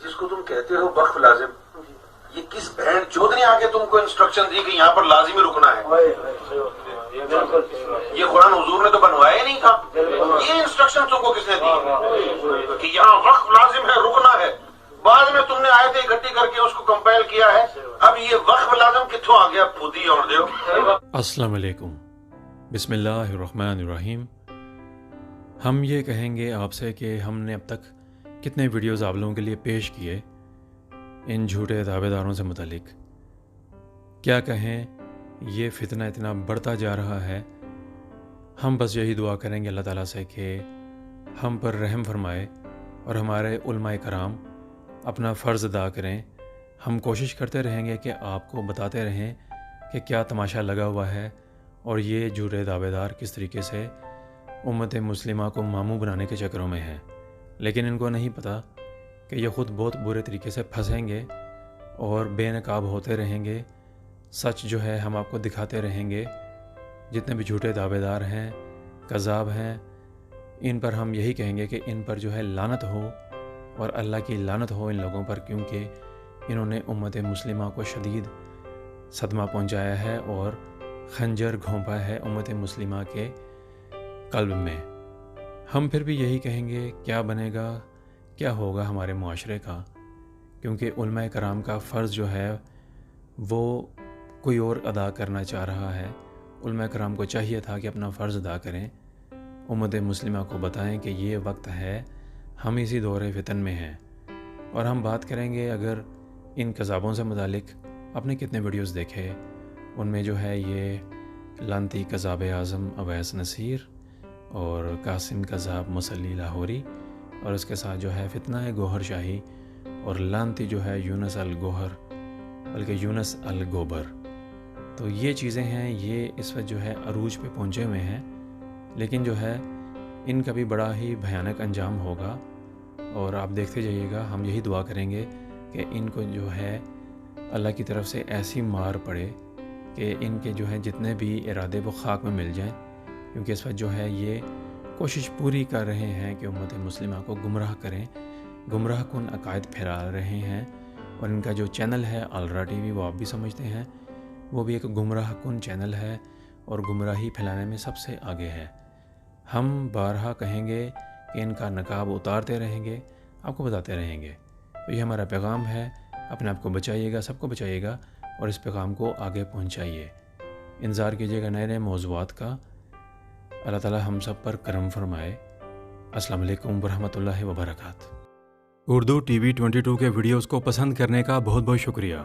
जिसको तुम कहते हो वक्फ लाजिम, ये किस बहन चौध ने आके तुमको इंस्ट्रक्शन दी कि यहाँ पर लाजिमी रुकना है? ये कुरान हुजूर ने तो बनवाया ही नहीं था। ये इंस्ट्रक्शन तुमको किसने दी कि यहाँ वक्फ लाजिम है, रुकना है? बाद में तुमने आयतें इकट्ठी करके उसको कंपाइल किया है। अब ये वक्फ लाजिम कित्थों आ गया? फूदी और दो। अस्सलाम वालेकुम, बिस्मिल्लाहिर्रहमानिर्रहीम। हम ये कहेंगे आपसे कि हमने अब तक कितने वीडियोज़ आप लोगों के लिए पेश किए इन झूठे दावेदारों से मुतालिक। क्या कहें, ये फितना इतना बढ़ता जा रहा है। हम बस यही दुआ करेंगे अल्लाह ताला से कि हम पर रहम फरमाए और हमारे उलमाए कराम अपना फ़र्ज़ अदा करें। हम कोशिश करते रहेंगे कि आपको बताते रहें कि क्या तमाशा लगा हुआ है और ये झूठे दावेदार किस तरीके से उम्मत मुस्लिमा को मामू बनाने के चक्करों में हैं। लेकिन इनको नहीं पता कि ये ख़ुद बहुत बुरे तरीके से फंसेंगे और बेनकाब होते रहेंगे। सच जो है हम आपको दिखाते रहेंगे। जितने भी झूठे दावेदार हैं, कज़ाब हैं, इन पर हम यही कहेंगे कि इन पर जो है लानत हो और अल्लाह की लानत हो इन लोगों पर, क्योंकि इन्होंने उम्मत मुस्लिमा को शदीद सदमा पहुंचाया है और खंजर घोंपा है उम्मत मुस्लिमा के कल्ब में। हम फिर भी यही कहेंगे, क्या बनेगा, क्या होगा हमारे मुआशरे का, क्योंकि उलमाए कराम का फ़र्ज़ जो है वो कोई और अदा करना चाह रहा है। उलमाए कराम को चाहिए था कि अपना फ़र्ज़ अदा करें, उम्मत मुस्लिमा को बताएं कि ये वक्त है, हम इसी दौरे फितन में हैं। और हम बात करेंगे अगर इन कज़ाबों से मुतालिक आपने कितने वीडियोस देखे, उनमें जो है ये लानती कज़ाब आज़म अवैस नसीर और कासिम कज़ाब मुसल्ली लाहौरी, और उसके साथ जो है फितना है गोहर शाही और लानती जो है यूनस अल गोहर, बल्कि यूनस अल गोबर। तो ये चीज़ें हैं, ये इस वक्त जो है अरूज पे पहुँचे हुए हैं, लेकिन जो है इनका भी बड़ा ही भयानक अंजाम होगा। और आप देखते जाइएगा, हम यही दुआ करेंगे कि इनको जो है अल्लाह की तरफ से ऐसी मार पड़े कि इनके जो है जितने भी इरादे वो खाक में मिल जाएं, क्योंकि इस वक्त जो है ये कोशिश पूरी कर रहे हैं कि उम्मत मुस्लिमा को गुमराह करें, गुमराह कुन अकायद फैला रहे हैं। और इनका जो चैनल है अलरा टीवी, वो आप भी समझते हैं, वो भी एक गुमराह कुन चैनल है और गुमराही फैलाने में सबसे आगे है। हम बारहा कहेंगे कि इनका नकाब उतारते रहेंगे, आपको बताते रहेंगे। तो ये हमारा पैगाम है, अपने आप को बचाइएगा, सबको बचाइएगा और इस पैगाम को आगे पहुंचाइए। इंतज़ार कीजिएगा नए नए मौज़ूआत का। अल्लाह ताला हम सब पर करम फरमाए। अस्सलाम वालेकुम वरहमतुल्लाहि वबरकातुहू। उर्दू TV 22 के वीडियोज़ को पसंद करने का बहुत बहुत शुक्रिया।